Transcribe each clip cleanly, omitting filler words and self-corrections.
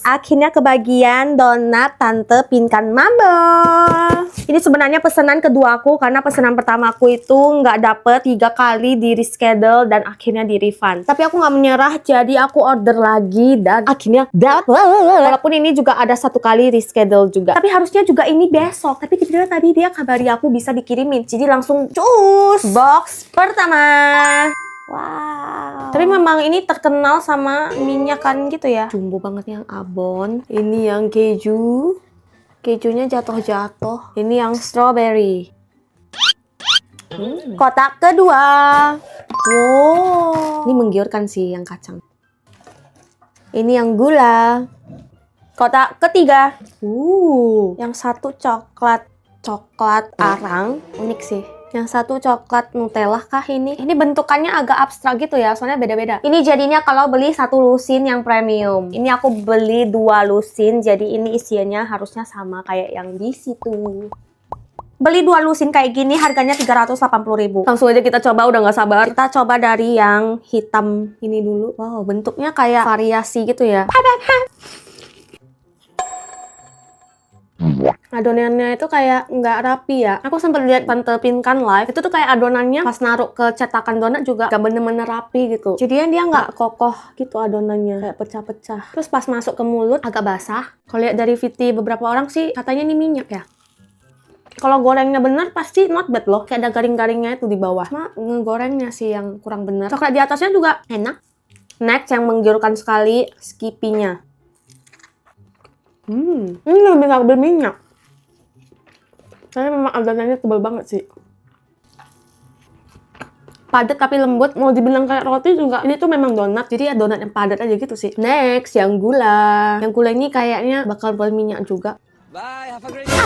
akhirnya kebagian donat Tante Pinkan Mambo. Ini sebenarnya pesanan kedua aku karena pesanan pertama aku itu nggak dapet 3 kali di reschedule dan akhirnya di refund. Tapi aku nggak menyerah, jadi aku order lagi dan akhirnya dapet. Walaupun ini juga ada 1 kali reschedule juga. Tapi harusnya juga ini besok. Tapi tiba-tiba tadi dia kabari aku bisa dikirimin. Jadi langsung cus box pertama. Wow. Tapi memang ini terkenal sama minyak kan gitu ya. Jumbo banget yang abon. Ini yang keju. Kejunya jatuh-jatuh. Ini yang strawberry. Kotak kedua. Wow. Ini menggiurkan sih yang kacang. Ini yang gula. Kotak ketiga. Yang satu coklat arang. Unik sih. Yang satu coklat Nutella kah ini? Ini bentukannya agak abstrak gitu ya, soalnya beda-beda. Ini jadinya kalau beli 1 lusin yang premium. Ini aku beli 2 lusin, jadi ini isiannya harusnya sama kayak yang di situ. Beli 2 lusin kayak gini harganya 380.000. Langsung aja kita coba, udah nggak sabar. Kita coba dari yang hitam ini dulu. Wow, bentuknya kayak variasi gitu ya. Adonannya itu kayak nggak rapi ya. Aku sempat lihat Tante Pinkan live, itu tuh kayak adonannya pas naruh ke cetakan donat juga gak bener-bener rapi gitu. Jadinya dia nggak kokoh gitu adonannya, kayak pecah-pecah. Terus pas masuk ke mulut agak basah. Kalau lihat dari VT beberapa orang sih katanya ini minyak ya. Kalau gorengnya bener pasti not bad loh. Kayak ada garing-garingnya itu di bawah. Cuma ngegorengnya sih yang kurang bener. Coklat di atasnya juga enak. Next yang menggiurkan sekali, Skippy-nya. Ini lebih gak berminyak. Saya memang adonannya tebal banget sih. Padat tapi lembut. Mau dibilang kayak roti juga. Ini tuh memang donat. Jadi ya donat yang padat aja gitu sih. Next, yang gula. Yang gula ini kayaknya bakal berminyak juga. Bye, have a great day.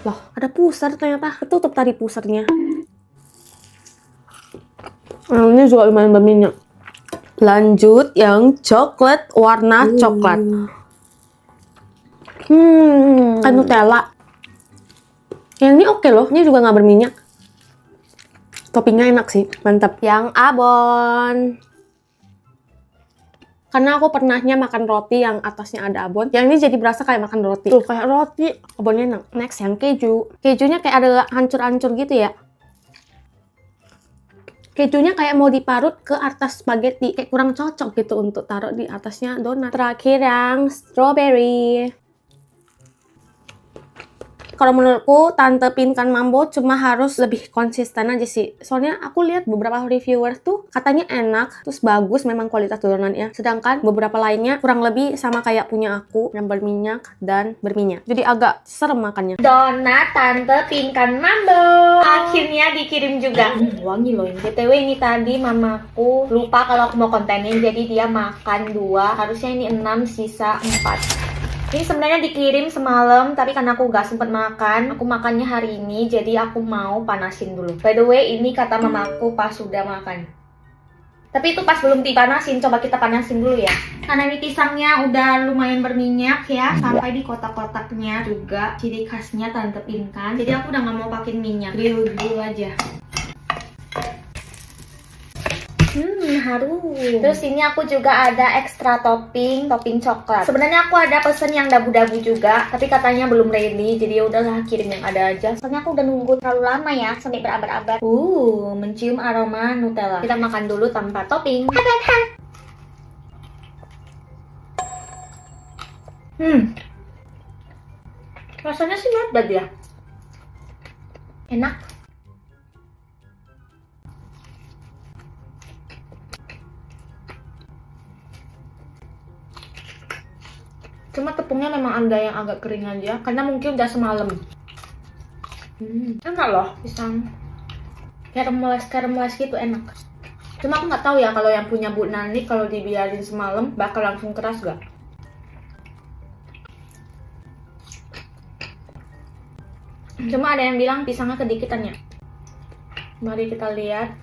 Loh, ada pusar ternyata. Ketutup tadi pusarnya. Ini juga lumayan berminyak. Lanjut yang coklat warna coklat. Kan Nutella. Yang ini oke loh, ini juga nggak berminyak. Toppingnya enak sih, mantap. Yang abon. Karena aku pernahnya makan roti yang atasnya ada abon. Yang ini jadi berasa kayak makan roti. Tuh, kayak roti, abonnya enak. Next, yang keju. Kejunya kayak ada hancur-hancur gitu ya. Kejunya kayak mau diparut ke atas spaghetti. Kayak kurang cocok gitu untuk taruh di atasnya donat. Terakhir yang strawberry. Kalau menurutku Tante Pinkan Mambo cuma harus lebih konsisten aja sih. Soalnya aku lihat beberapa reviewer tuh katanya enak, terus bagus memang kualitas donatnya. Sedangkan beberapa lainnya kurang lebih sama kayak punya aku yang berminyak dan berminyak. Jadi agak serem makannya. Donat Tante Pinkan Mambo akhirnya dikirim juga. Wangi loh ini. BTW ini tadi mamaku lupa kalau aku mau kontenin, jadi dia makan 2. Harusnya ini 6, sisa 4. Ini sebenarnya dikirim semalam, tapi karena aku gak sempet makan, aku makannya hari ini, jadi aku mau panasin dulu. By the way, ini kata mamaku pas sudah makan. Tapi itu pas belum dipanasin, coba kita panasin dulu ya. Karena ini pisangnya udah lumayan berminyak ya, sampai di kotak-kotaknya juga. Ciri khasnya Tante Pinkan, jadi aku udah gak mau pakai minyak, grill dulu aja. Harum. Terus ini aku juga ada ekstra topping coklat. Sebenarnya aku ada pesen yang dabu-dabu juga, tapi katanya belum ready, jadi ya udahlah kirim yang ada aja. Soalnya aku udah nunggu terlalu lama ya, sampai berabad-abad. Mencium aroma Nutella. Kita makan dulu tanpa topping. Rasanya sih not bad ya. Enak. Cuma tepungnya memang ada yang agak kering aja, karena mungkin udah semalam. Enak loh pisang. Karamelis gitu, enak. Cuma aku nggak tahu ya kalau yang punya Bu Nani kalau dibiarin semalam bakal langsung keras gak? Cuma ada yang bilang pisangnya kedikitan ya. Mari kita lihat.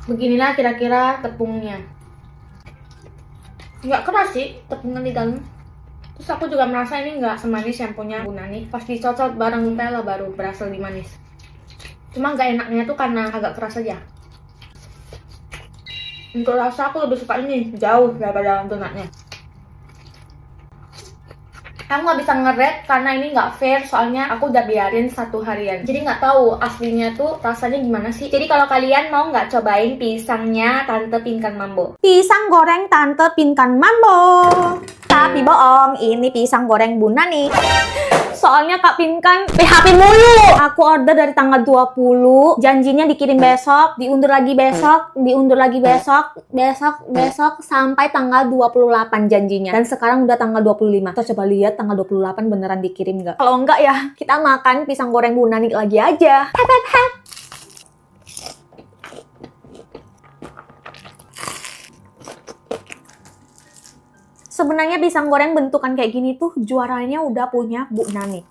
Beginilah kira-kira tepungnya. Nggak keras sih tepungnya di dalam. Terus aku juga merasa ini nggak semanis yang punya Bu Nani. Pas dicocol bareng Nutella baru berasa lebih manis. Cuma nggak enaknya tuh karena agak keras aja. Untuk rasa aku lebih suka ini jauh daripada donatnya. Aku nggak bisa nge-rate karena ini nggak fair, soalnya aku udah biarin 1 harian. Jadi nggak tahu aslinya tuh rasanya gimana sih. Jadi kalau kalian mau nggak cobain pisangnya Tante Pinkan Mambo. Pisang goreng Tante Pinkan Mambo. Tapi bohong, ini pisang goreng Bunda nih. Soalnya Kak Pinkan PHP mulu. Aku order dari tanggal 20, janjinya dikirim besok, diundur lagi besok, diundur lagi besok, besok sampai tanggal 28 janjinya. Dan sekarang udah tanggal 25. Kita coba lihat tanggal 28 beneran dikirim nggak? Kalau enggak ya, kita makan pisang goreng Bunda nih lagi aja. Sebenarnya pisang goreng bentukan kayak gini tuh juaranya udah punya Bu Nani.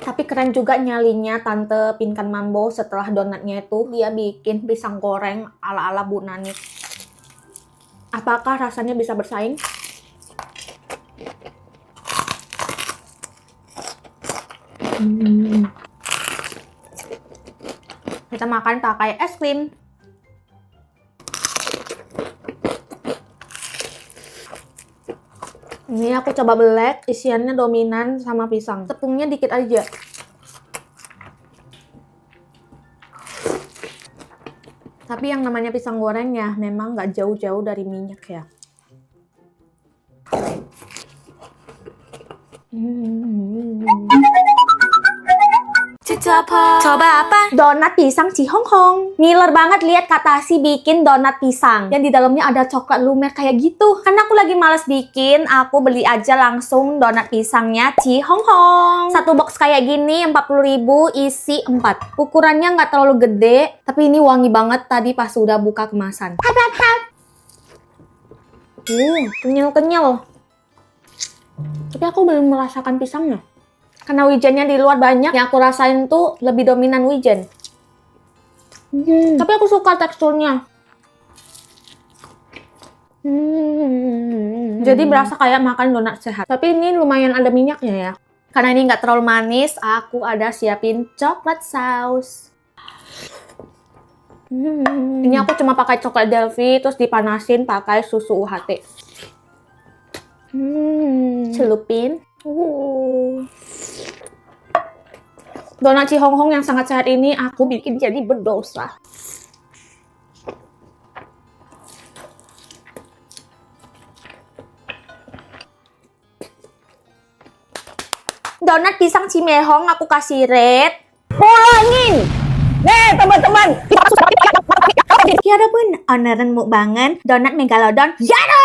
Tapi keren juga nyalinya Tante Pinkan Mambo setelah donatnya itu dia bikin pisang goreng ala-ala Bu Nani. Apakah rasanya bisa bersaing? Kita makan pakai es krim. Ini aku coba belek, isiannya dominan sama pisang. Tepungnya dikit aja. Tapi yang namanya pisang goreng ya, memang nggak jauh-jauh dari minyak ya. Coba apa? Donat pisang Cihonghong. Ngiler banget lihat kata si bikin donat pisang yang di dalamnya ada coklat lumer kayak gitu. Karena aku lagi males bikin, aku beli aja langsung donat pisangnya Cihonghong. Satu box kayak gini 40.000 isi 4. Ukurannya nggak terlalu gede, tapi ini wangi banget tadi pas udah buka kemasan. Kenyal-kenyal. Tapi aku belum merasakan pisangnya. Karena wijennya di luar banyak, yang aku rasain tuh lebih dominan wijen. Tapi aku suka teksturnya. Jadi berasa kayak makan donat sehat. Tapi ini lumayan ada minyaknya ya. Karena ini nggak terlalu manis, aku ada siapin coklat saus. Ini aku cuma pakai coklat Delphi, terus dipanasin pakai susu UHT. Celupin. Donat Cihonghong yang sangat sehat ini aku bikin jadi berdosa. Donat pisang Cimehong aku kasih rate. Ulangin! Nih teman-teman, 여러분, 오늘은 mukbangan donat megalodon. Yada!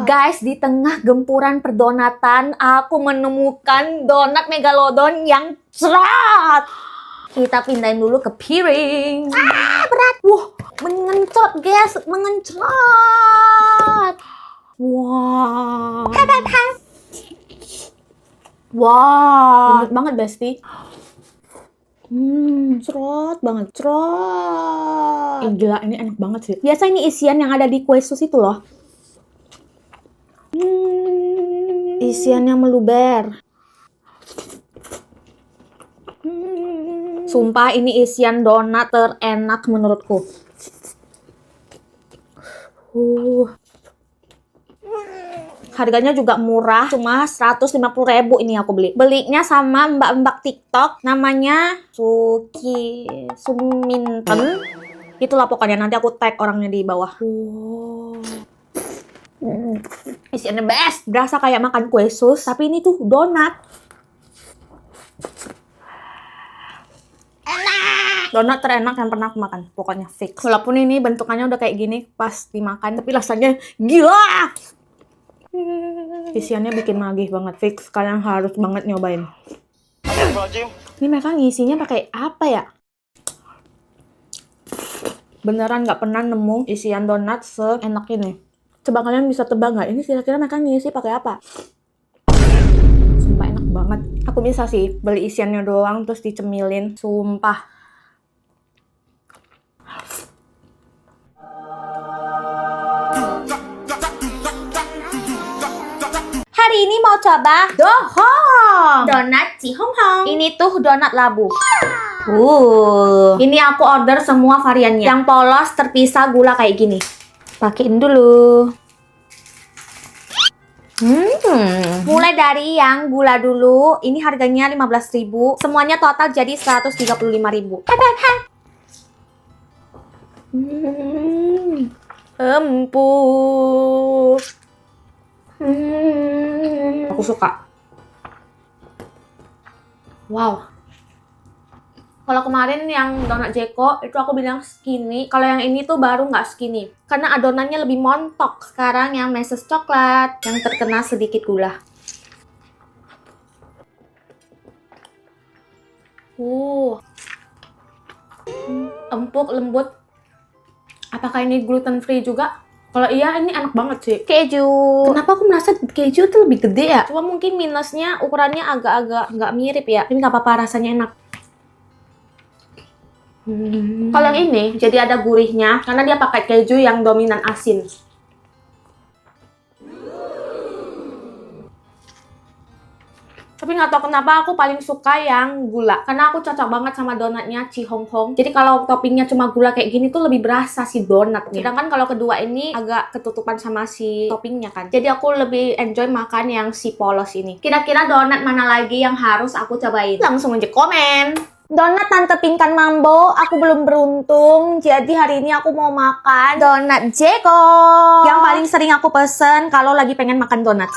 Guys, di tengah gempuran perdonatan, aku menemukan donat megalodon yang cerot. Kita pindahin dulu ke piring. Berat. Wah, mengencot guys, mengencot. Wow. Wow. Lembut banget, Besti. Cerot banget, cerot. Gila, ini enak banget sih. Biasa ini isian yang ada di kue sus itu loh. Isian yang meluber. Sumpah ini isian donat terenak menurutku. Harganya juga murah, cuma 150.000 ini aku beli. Belinya sama mbak-mbak TikTok, namanya Suminten. Itulah pokoknya, nanti aku tag orangnya di bawah. Isiannya best, berasa kayak makan kue sus, tapi ini tuh donat. Enak! Donat terenak yang pernah aku makan, pokoknya fix. Walaupun ini bentukannya udah kayak gini pas dimakan, tapi rasanya gila! Isiannya bikin nagih banget, fix. Kalian harus banget nyobain. Ini mereka ngisinya pakai apa ya? Beneran nggak pernah nemu isian donat seenak ini. Coba kalian bisa tebak nggak? Ini kira-kira mereka ngisi pakai apa? Sumpah enak banget. Aku bisa sih beli isiannya doang terus dicemilin. Sumpah. Hari ini mau coba dohong donat Cihonghong. Ini tuh donat labu. Ini aku order semua variannya. Yang polos terpisah gula kayak gini. Pakein dulu. Mulai dari yang gula dulu, ini harganya 15.000. Semuanya total jadi 135.000. Empuk. Aku suka. Wow. Kalau kemarin yang donat Jeko itu aku bilang skinny. Kalau yang ini tuh baru nggak skinny. Karena adonannya lebih montok. Sekarang yang meses coklat yang terkena sedikit gula. Empuk, lembut. Apakah ini gluten free juga? Kalau iya, ini enak banget sih. Keju. Kenapa aku merasa keju tuh lebih gede ya? Cuma mungkin minusnya ukurannya agak-agak nggak mirip ya. Tapi nggak apa-apa, rasanya enak. Kalau yang ini, jadi ada gurihnya. Karena dia pakai keju yang dominan asin. Tapi nggak tahu kenapa aku paling suka yang gula. Karena aku cocok banget sama donatnya Ci Hong Hong. Jadi kalau toppingnya cuma gula kayak gini tuh lebih berasa si donatnya. Sedangkan kalau kedua ini agak ketutupan sama si toppingnya kan. Jadi aku lebih enjoy makan yang si polos ini. Kira-kira donat mana lagi yang harus aku cobain? Langsung aja komen. Donat Tante Pinkan Mambo, aku belum beruntung. Jadi hari ini aku mau makan donat Jeko. Yang paling sering aku pesen kalau lagi pengen makan donat.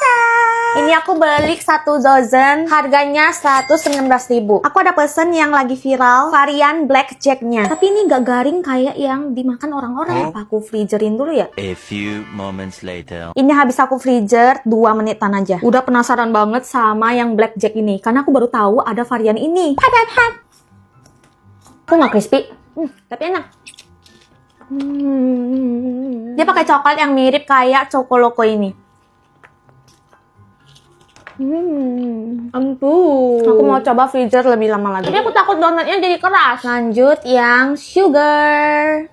Ini aku beli 1 dozen, harganya 119.000. Aku ada pesen yang lagi viral, varian blackjack-nya. Tapi ini gak garing kayak yang dimakan orang-orang. Apa aku freezerin dulu ya? A few moments later. Ini habis aku freezer 2 menitan aja. Udah penasaran banget sama yang blackjack ini, karena aku baru tahu ada varian ini. Aku nggak crispy, tapi enak. Dia pakai coklat yang mirip kayak Chocoloko ini. Empuk. Aku mau coba freezer lebih lama lagi. Tapi aku takut donatnya jadi keras. Lanjut yang sugar.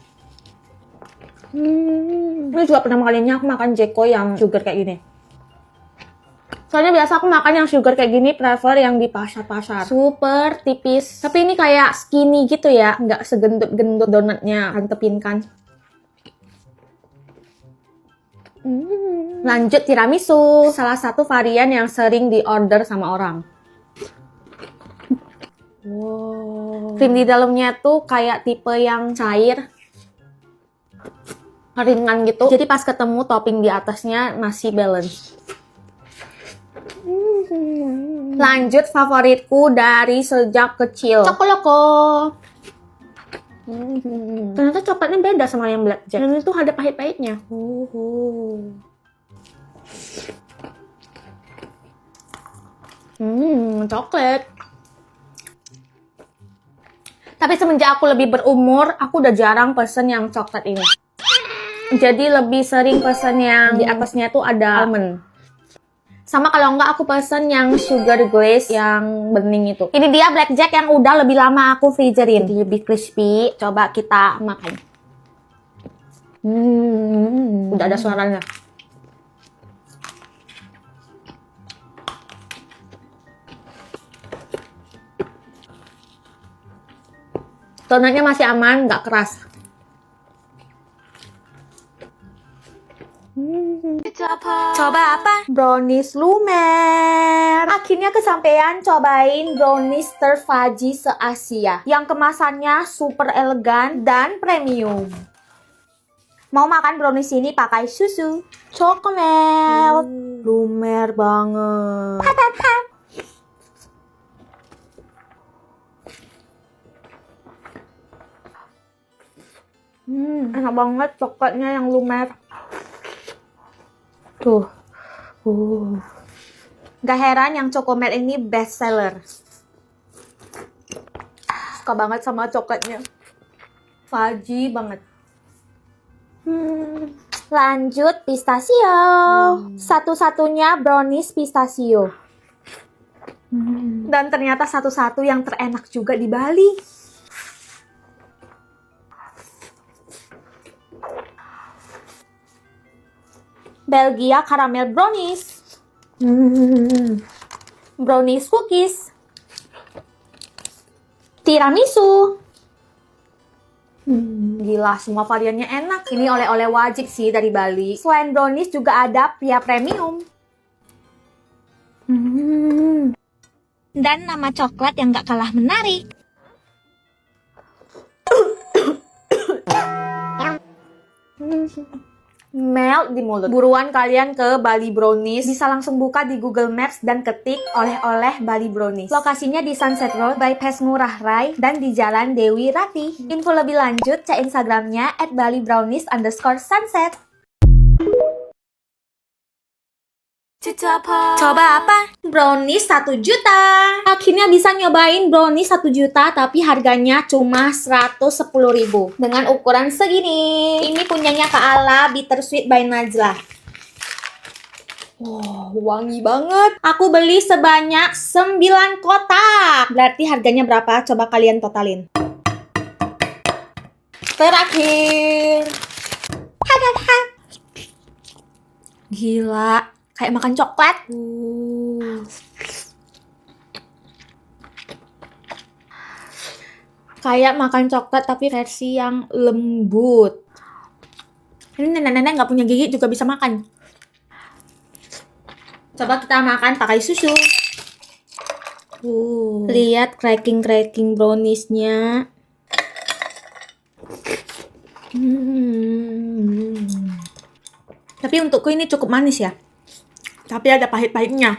Ini juga pertama kalinya aku makan Jeko yang sugar kayak gini. Soalnya biasa aku makan yang sugar kayak gini, prefer yang di pasar-pasar. Super tipis. Tapi ini kayak skinny gitu ya, nggak segendut-gendut donatnya Tante Pinkan. Lanjut tiramisu, salah satu varian yang sering diorder sama orang. Wow. Krim di dalamnya tuh kayak tipe yang cair, ringan gitu. Jadi pas ketemu topping di atasnya masih balance. Lanjut favoritku dari sejak kecil, Chocoloko. Ternyata coklatnya beda sama yang blackjack. Dan itu ada pahit-pahitnya. Coklat. Tapi semenjak aku lebih berumur, aku udah jarang pesen yang coklat ini. Jadi lebih sering pesen yang di atasnya tuh ada almond. Sama kalau enggak aku pesen yang sugar glaze yang bening itu. Ini dia blackjack yang udah lebih lama aku freezerin. Jadi lebih crispy. Coba kita makan. Udah ada suaranya. Donatnya masih aman, nggak keras. Coba apa? Brownies lumer. Akhirnya kesampaian cobain brownies terfaji se-Asia. Yang kemasannya super elegan dan premium. Mau makan brownies ini pakai susu. Coklat. Lumer banget. Enak banget coklatnya yang lumer. Tuh. Gak heran yang Chocomer ini best seller. Suka banget sama coklatnya. Fudgy banget. Lanjut pistachio. Satu-satunya brownies pistachio. Dan ternyata satu-satu yang terenak juga di Bali. Belgia caramel brownies. Brownies cookies. Tiramisu. Gila, semua variannya enak. Ini oleh-oleh wajib sih dari Bali. Selain brownies juga ada pia premium. Dan nama coklat yang gak kalah menarik. Melt di mulut. Buruan kalian ke Bali Brownies. Bisa langsung buka di Google Maps dan ketik oleh-oleh Bali Brownies. Lokasinya di Sunset Road, bypass Ngurah Rai, dan di Jalan Dewi Ratih. Info lebih lanjut cek Instagramnya @balibrownies_sunset. Coba apa? Brownies 1 juta. Akhirnya bisa nyobain brownies 1 juta, tapi harganya cuma 110.000 dengan ukuran segini. Ini punyanya Kak Ala, Bittersweet by Najla. Wow, wangi banget. Aku beli sebanyak 9 kotak. Berarti harganya berapa? Coba kalian totalin. Terakhir. Gila. Kayak makan coklat. Kayak makan coklat tapi versi yang lembut. Ini nenek-nenek nggak punya gigi juga bisa makan. Coba kita makan pakai susu. Lihat cracking browniesnya. Tapi untukku ini cukup manis ya. Tapi ada pahit-pahitnya.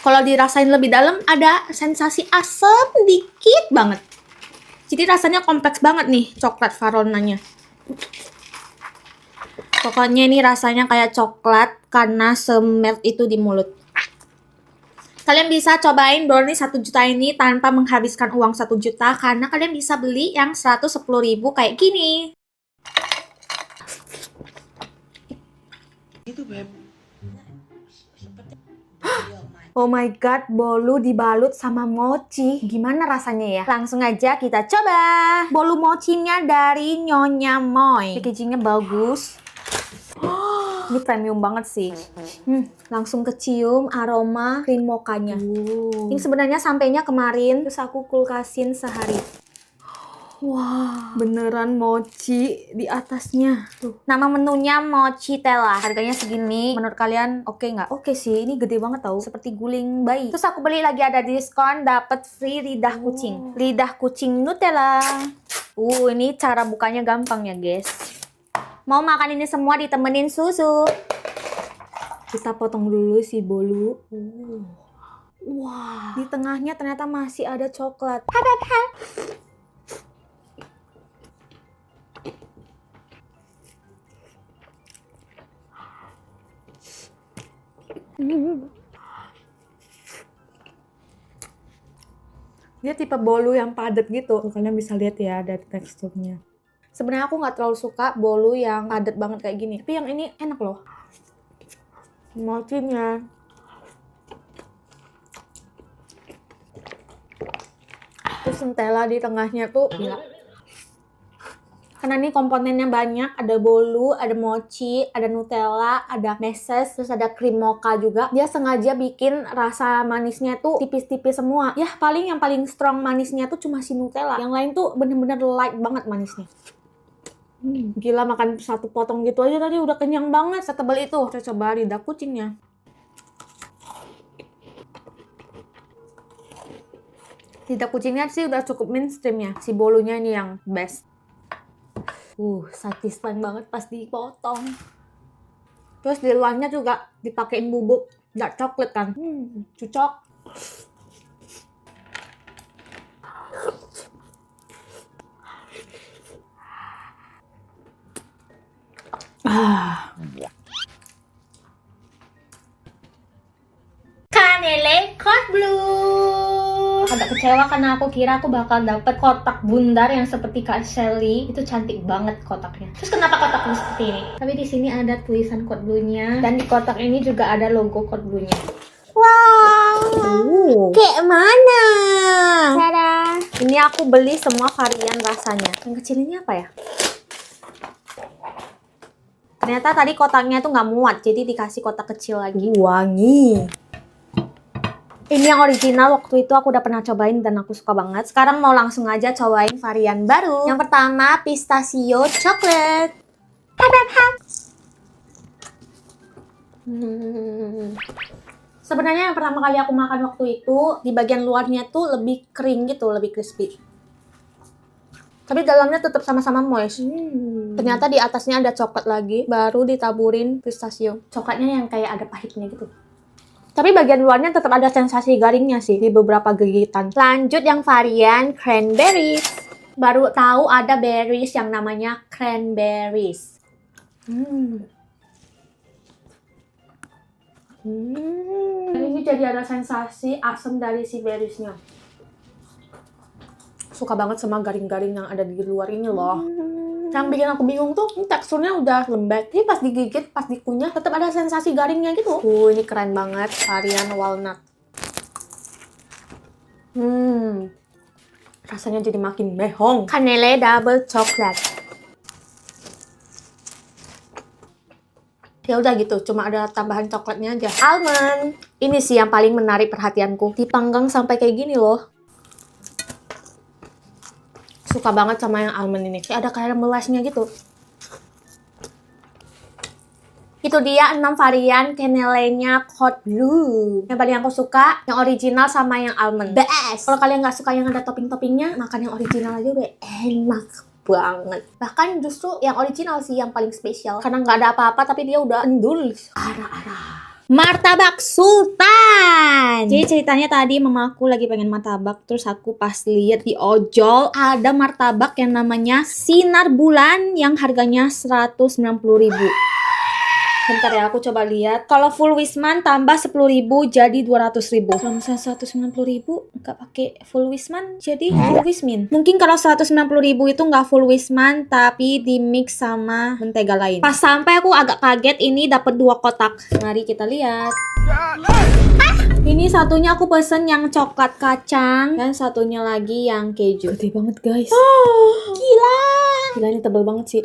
Kalau dirasain lebih dalam, ada sensasi asam dikit banget. Jadi rasanya kompleks banget nih coklat Varonanya. Pokoknya ini rasanya kayak coklat karena semelt itu di mulut. Kalian bisa cobain brownies 1 juta ini tanpa menghabiskan uang 1 juta karena kalian bisa beli yang 110.000 kayak gini. Oh my god, bolu dibalut sama mochi. Gimana rasanya ya? Langsung aja kita coba. Bolu mochinya dari Nyonya Moy. Packagingnya bagus. Ini premium banget sih. Langsung kecium aroma cream mochanya. Ini sebenarnya sampainya kemarin, terus aku kulkasin sehari. Wah, beneran mochi di atasnya. Tuh. Nama menunya Mochi Tella. Harganya segini. Menurut kalian oke nggak? Oke sih, ini gede banget tau. Seperti guling bayi. Terus aku beli lagi ada diskon, dapat free lidah kucing. Lidah kucing Nutella. Ini cara bukanya gampang ya, guys. Mau makan ini semua ditemenin susu. Kita potong dulu si bolu. Wah, di tengahnya ternyata masih ada coklat. Dia tipe bolu yang padat gitu. Kalian bisa lihat ya dari teksturnya. Sebenarnya aku nggak terlalu suka bolu yang padat banget kayak gini. Tapi yang ini enak loh. Mochinya. Terus Nutella di tengahnya tuh gila. Karena ini komponennya banyak, ada bolu, ada mochi, ada Nutella, ada meses, terus ada krim mocha juga. Dia sengaja bikin rasa manisnya tuh tipis-tipis semua. Ya paling yang paling strong manisnya tuh cuma si Nutella. Yang lain tuh bener-bener light banget manisnya. Gila, makan satu potong gitu aja tadi udah kenyang banget. Setebal itu. Kita coba lidah kucingnya. Lidah kucingnya sih udah cukup mainstream ya. Si bolunya ini yang best. Satisfying banget pas dipotong. Terus di luarnya juga dipakein bubuk dark chocolate kan. Cocok. Kanele Cold Blue. Agak kecewa karena aku kira aku bakal dapet kotak bundar yang seperti Kak Shelly. Itu cantik banget kotaknya. Terus kenapa kotaknya seperti ini? Tapi di sini ada tulisan Cold Blue-nya dan di kotak ini juga ada logo Cold Blue-nya. Wow. Kayak mana? Tada. Ini aku beli semua varian rasanya. Yang kecil ini apa ya? Ternyata tadi kotaknya tuh nggak muat, jadi dikasih kotak kecil lagi. Wangi. Ini yang original, waktu itu aku udah pernah cobain dan aku suka banget. Sekarang mau langsung aja cobain varian baru. Yang pertama, pistachio chocolate. Sebenarnya yang pertama kali aku makan waktu itu, di bagian luarnya tuh lebih kering gitu, lebih crispy. Tapi dalamnya tetap sama-sama moist. Ternyata di atasnya ada coklat lagi, baru ditaburin pistachio. Coklatnya yang kayak ada pahitnya gitu. Tapi bagian luarnya tetap ada sensasi garingnya sih di beberapa gigitan. Lanjut yang varian cranberries. Baru tahu ada berries yang namanya cranberries. Ini jadi ada sensasi asam dari si berriesnya. Suka banget sama garing-garing yang ada di luar ini loh. Yang bikin aku bingung tuh, ini teksturnya udah lembek. Tapi pas digigit, pas dikunyah, tetap ada sensasi garingnya gitu. Ini keren banget, varian walnut. Rasanya jadi makin mehong. Canele double chocolate. Ya udah gitu, cuma ada tambahan coklatnya aja. Almond. Ini sih yang paling menarik perhatianku. Dipanggang sampai kayak gini loh. Suka banget sama yang almond ini. Kayak ada caramelized-nya gitu. Itu dia 6 varian canelenya Code Blue. Yang paling aku suka, yang original sama yang almond. Best. Kalau kalian nggak suka yang ada topping-toppingnya, makan yang original aja udah enak banget. Bahkan justru yang original sih yang paling spesial. Karena nggak ada apa-apa, tapi dia udah endul. Arah-arah. Martabak Sultan. Jadi ceritanya tadi mamaku lagi pengen martabak, terus aku pas lihat di ojol ada martabak yang namanya Sinar Bulan yang harganya 190.000. Bentar ya, aku coba lihat. Kalau full Wisman tambah 10.000 jadi 200.000. Kalau misalnya 190.000 nggak pakai full Wisman jadi full Wismin. Mungkin kalau 190.000 itu nggak full Wisman tapi di mix sama mentega lain. Pas sampai aku agak kaget ini dapat 2 kotak. Mari kita lihat. Ini satunya aku pesen yang coklat kacang dan satunya lagi yang keju. Gede banget guys. Gila. Gila ini tebel banget sih.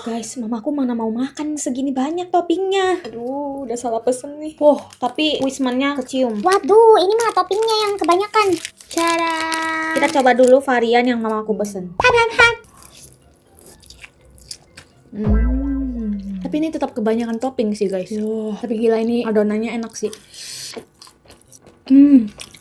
Guys, mamaku mana mau makan segini banyak toppingnya. Aduh, udah salah pesen nih. Tapi Wismannya kecium. Waduh, ini mah toppingnya yang kebanyakan. Cara. Kita coba dulu varian yang mamaku pesen. Tapi ini tetap kebanyakan topping sih guys. Tapi gila ini adonannya enak sih.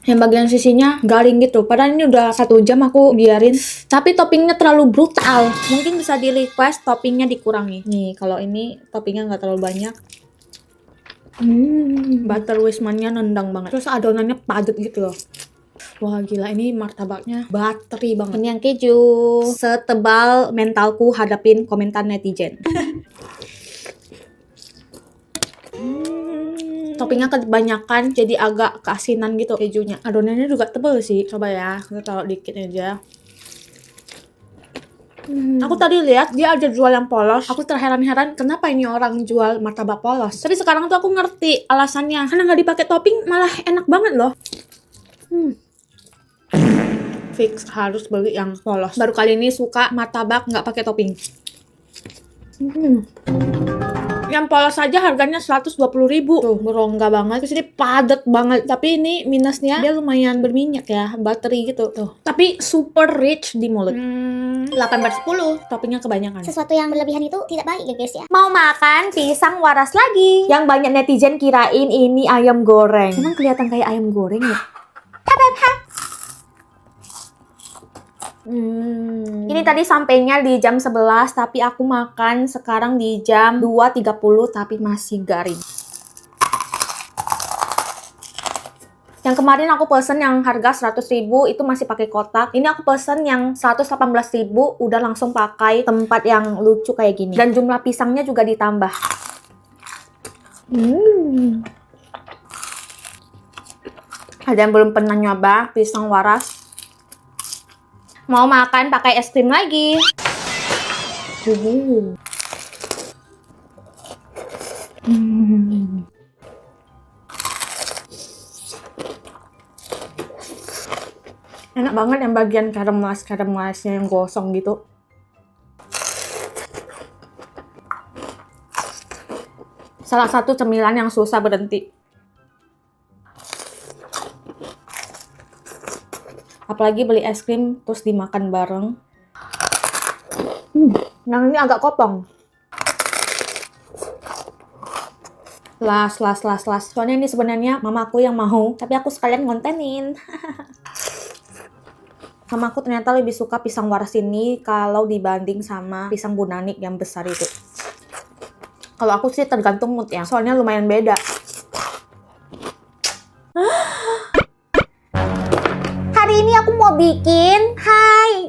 Yang bagian sisinya garing gitu. Padahal ini udah 1 jam aku biarin. Tapi toppingnya terlalu brutal. Mungkin bisa di request toppingnya dikurangi. Nih, kalau ini toppingnya nggak terlalu banyak. Butter Wisman-nya nendang banget. Terus adonannya padat gitu loh. Wah gila ini martabaknya buttery banget. Ini yang keju. Setebal mentalku hadapin komentar netizen. Toppingnya kebanyakan jadi agak keasinan gitu kejunya. Adonannya juga tebel sih. Coba ya, kita taruh dikit aja. Aku tadi lihat dia ada jual yang polos. Aku terheran-heran kenapa ini orang jual martabak polos. Tapi sekarang tuh aku ngerti alasannya. Karena nggak dipakai topping malah enak banget loh. Fix harus beli yang polos. Baru kali ini suka martabak nggak pakai topping. Yang polos saja harganya 120.000. Tuh, berongga banget. Terus ini padat banget. Tapi ini minusnya dia lumayan berminyak ya, buttery gitu. Tuh. Tapi super rich di mulut. 8/10. Toppingnya kebanyakan. Sesuatu yang berlebihan itu tidak baik ya guys ya. Mau makan pisang waras lagi. Yang banyak netizen kirain ini ayam goreng. Emang kelihatan kayak ayam goreng ya? Ini tadi sampainya di jam 11, tapi aku makan sekarang di jam 2.30 tapi masih garing. Yang kemarin aku pesen yang harga 100.000 itu masih pakai kotak. Ini aku pesen yang 118.000 udah langsung pakai tempat yang lucu kayak gini. Dan jumlah pisangnya juga ditambah. Ada yang belum pernah nyoba pisang waras? Mau makan pakai es krim lagi. Enak banget yang bagian caramelisnya yang gosong gitu. Salah satu cemilan yang susah berhenti. Apalagi beli es krim terus dimakan bareng. Yang ini agak kopong. Las. Soalnya ini sebenarnya mamaku yang mau, tapi aku sekalian ngontenin. Mamaku ternyata lebih suka pisang waras ini kalau dibanding sama pisang bunanik yang besar itu. Kalau aku sih tergantung mood ya, soalnya lumayan beda. Hari ini aku mau bikin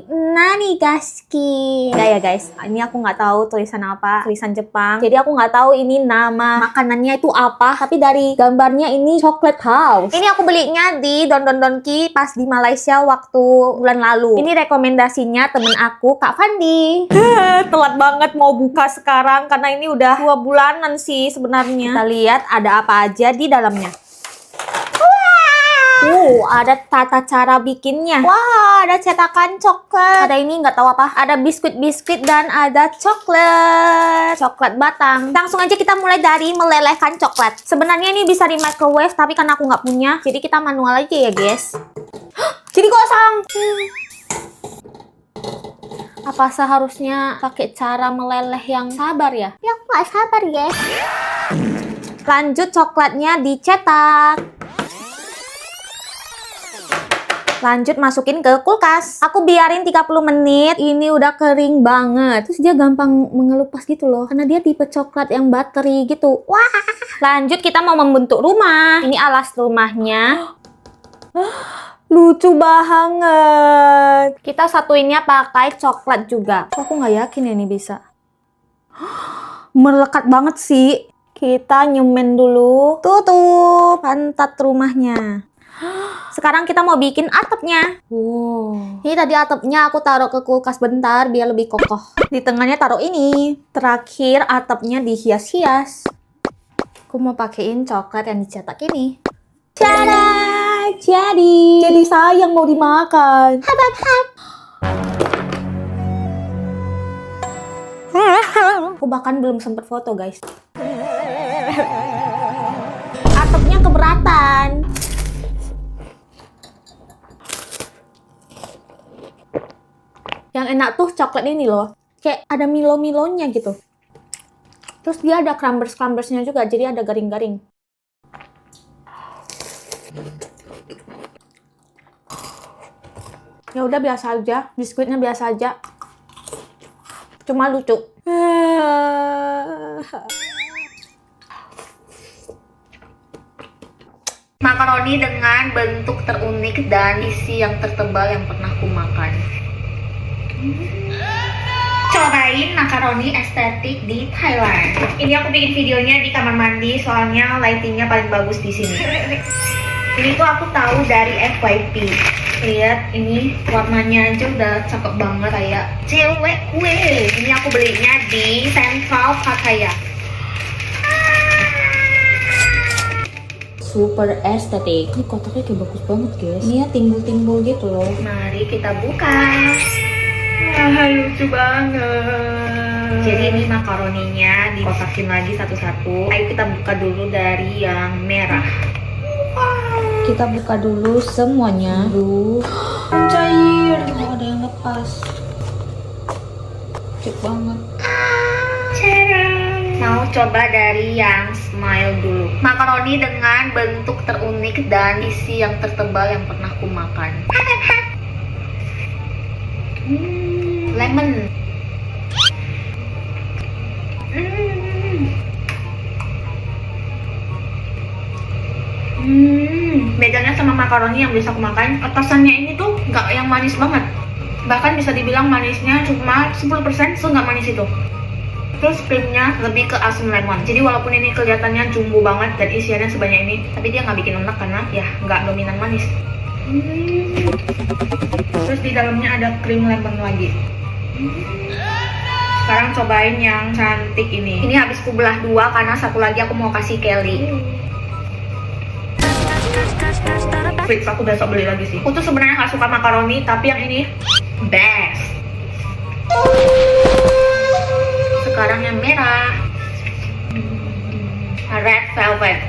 nani gaski. Nggak ya guys, ini aku nggak tahu tulisan apa, tulisan Jepang. Jadi aku nggak tahu ini nama makanannya itu apa. Tapi dari gambarnya ini chocolate house. Ini aku belinya di Don Donki pas di Malaysia waktu bulan lalu. Ini rekomendasinya temen aku, Kak Fandi. Telat banget mau buka sekarang karena ini udah 2 bulanan sih sebenarnya. Kita lihat ada apa aja di dalamnya. Ada tata cara bikinnya. Wah, ada cetakan coklat. Ada ini nggak tahu apa. Ada biskuit-biskuit dan ada coklat batang. Langsung aja kita mulai dari melelehkan coklat. Sebenarnya ini bisa di microwave, tapi karena aku nggak punya, jadi kita manual aja ya guys. Jadi gosong. Apa seharusnya pakai cara meleleh yang sabar ya? Ya aku gak sabar guys. Lanjut coklatnya dicetak. Lanjut masukin ke kulkas. Aku biarin 30 menit. Ini udah kering banget. Terus dia gampang mengelupas gitu loh. Karena dia tipe coklat yang buttery gitu. Wah. Lanjut kita mau membentuk rumah. Ini alas rumahnya. Lucu banget. Kita satuinnya pakai coklat juga. Kok aku nggak yakin ya ini bisa. Melekat banget sih. Kita nyemen dulu. Tutup pantat rumahnya. Sekarang kita mau bikin atapnya. Ini tadi atapnya aku taruh ke kulkas bentar biar lebih kokoh. Di tengahnya taruh ini. Terakhir atapnya dihias-hias. Aku mau pakein coklat yang dicetak ini. Tada! Jadi sayang mau dimakan. Aku bahkan belum sempet foto guys. Atapnya keberatan. Yang enak tuh coklat ini loh. Kayak ada milo-milonya gitu. Terus dia ada crumbers-crumbersnya juga, jadi ada garing-garing. Ya udah biasa aja, biskuitnya biasa aja. Cuma lucu. Makaroni dengan bentuk terunik dan isi yang tertebal yang pernah ku makan. Cobain makaroni estetik di Thailand. Ini aku bikin videonya di kamar mandi soalnya lightingnya paling bagus di sini. Ini tuh aku tahu dari FYP. Lihat ini warnanya aja udah cakep banget kayak cewek kue. Ini aku belinya di Central Pattaya. Super estetik. Ini kotaknya kayak bagus banget guys. Ini ya timbul-timbul gitu loh. Mari kita buka. Lucu banget. Jadi ini makaroninya dikotakin lagi satu-satu. Ayo kita buka dulu dari yang merah. Kita buka dulu semuanya. Cair. Oh, ada yang lepas. Cek banget. Mau coba dari yang smile dulu. Makaroni dengan bentuk terunik dan isi yang tertebal yang pernah ku makan. Lemon. Bedanya sama makaroni yang bisa aku makan, atasannya ini tuh nggak yang manis banget. Bahkan bisa dibilang manisnya cuma 10%, so nggak manis itu. Terus krimnya lebih ke asam lemon. Jadi walaupun ini kelihatannya jumbo banget dan isiannya sebanyak ini, tapi dia nggak bikin enak karena ya nggak dominan manis. Terus di dalamnya ada krim lemon lagi. Sekarang cobain yang cantik ini. Ini habis ku belah dua karena satu lagi aku mau kasih Kelly. Fix, aku besok beli lagi sih. Aku tuh sebenarnya nggak suka makaroni, tapi yang ini best. Sekarang yang merah, red velvet.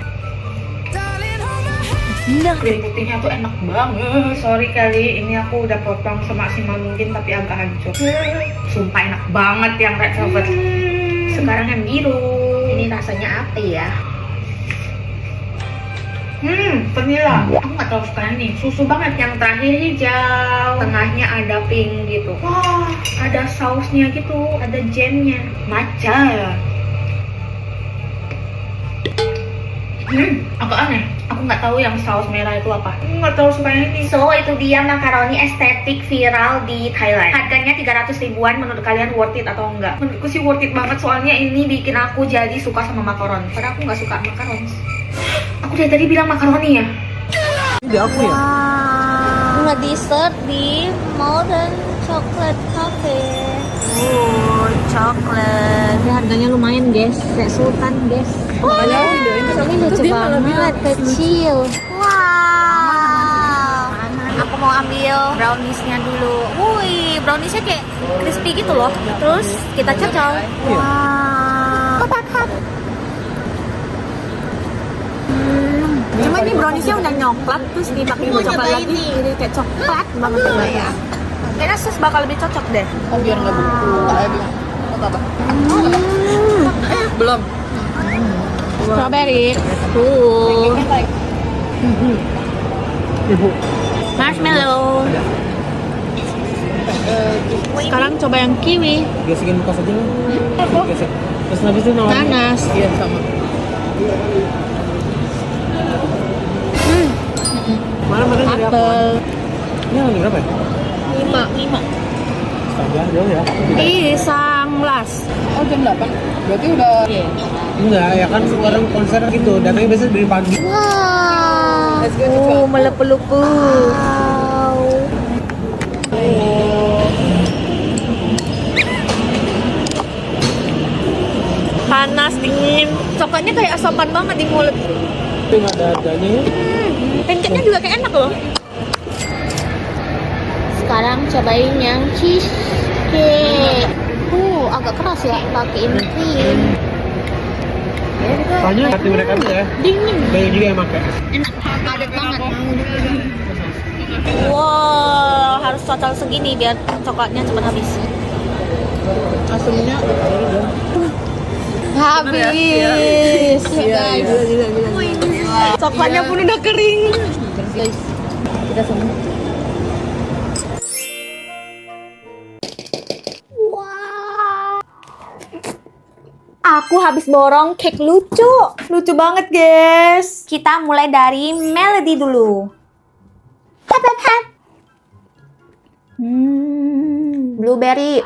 Krim putihnya tuh enak banget. Sorry kali, ini aku udah potong semaksimal mungkin tapi agak hancur. Sumpah enak banget yang red velvet. Sekarang yang biru. Ini rasanya apa ya? Vanilla. Aku nggak terlalu suka ini. Susu banget. Yang terakhir hijau, tengahnya ada pink gitu. Wah, ada sausnya gitu, ada jamnya. Matcha. Agak aneh. Aku nggak tahu yang saus merah itu apa. Aku nggak tahu suka ini. So, itu dia makaroni estetik viral di Thailand. Harganya 300 ribuan. Menurut kalian worth it atau enggak? Menurutku sih worth it banget. Soalnya ini bikin aku jadi suka sama makaron. Padahal aku nggak suka makaron. Aku dari tadi bilang makaroni ya. Udah aku ya. Bunga dessert di Modern Chocolate Cafe. Coklat. Ini harganya lumayan, guys. Kayak sultan, guys. Makanya aku udah ini sama Lucu dia malah bilang. banget, kecil. Wow. Aku mau ambil browniesnya dulu. Wih, browniesnya kayak crispy gitu loh. Terus kita cocol. Wow. Cuma ini browniesnya udah nyoklat, terus dipakai coklat lagi. Jadi kayak coklat banget ya. Kayaknya sus bakal lebih cocok deh. Oh biar nggak beku. Apa? Belum. Strawberry. Ibu. Marshmallow. Sekarang coba yang kiwi. Gesekin muka saja. Gesek. Terus habis itu nawarin. Nanas. Iya sama. Mana dari aku? Apel. Ini lagi berapa ya? 5. Setengah jauh ya. Ih, 11. Oh jam 8. Berarti udah. Enggak, ya kan orang konser gitu. Datangnya biasanya dari pagi. Wow. Melepuh-lepuh. Wow. Panas, dingin. Coklatnya kayak asapan banget di mulut. Tapi nggak ada harganya ya. Pancake-nya juga kayak enak loh. Sekarang cobain yang cheesecake. Agak keras ya, pakein krim. Soalnya hati mereka tuh ya. Dingin. Banyak juga yang pakai. Enak, padat banget. Wow, harus total segini biar coklatnya cepat habis. Asamnya Habis, guys. Coklatnya pun udah kering. guys. Kita semua. Aku habis borong cake lucu. Lucu banget, guys. Kita mulai dari Melody dulu. Blueberry.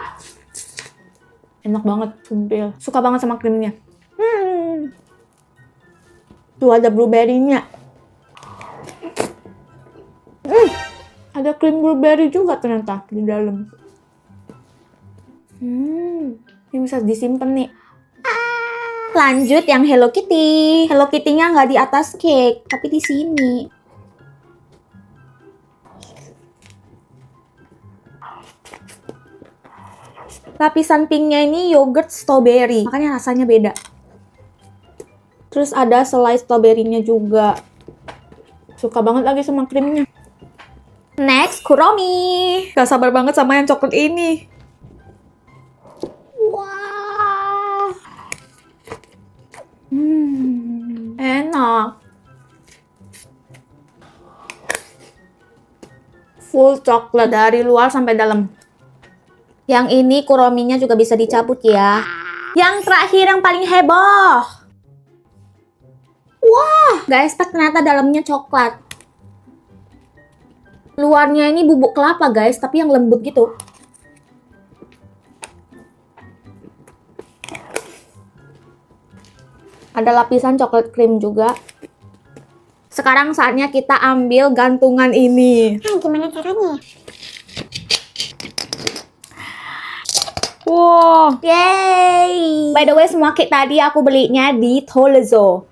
Enak banget, sumpil. Suka banget sama krimnya. Tuh ada blueberry-nya. Ada krim blueberry juga ternyata di dalam. Ini bisa disimpan nih. Lanjut yang Hello Kitty. Hello Kitty-nya nggak di atas cake, tapi di sini. Lapisan pinknya ini yogurt strawberry, makanya rasanya beda. Terus ada selai strawberry-nya juga. Suka banget lagi sama krimnya. Next, Kuromi. Gak sabar banget sama yang coklat ini. Wah. Enak. Full coklat dari luar sampai dalam. Yang ini Kurominya juga bisa dicabut ya. Yang terakhir yang paling heboh. Wah, gak expect ternyata dalamnya coklat. Luarnya ini bubuk kelapa guys, tapi yang lembut gitu. Ada lapisan coklat krim juga. Sekarang saatnya kita ambil gantungan ini. Gimana caranya? Wow, yay! By the way, semua cake tadi aku belinya di Tolezo.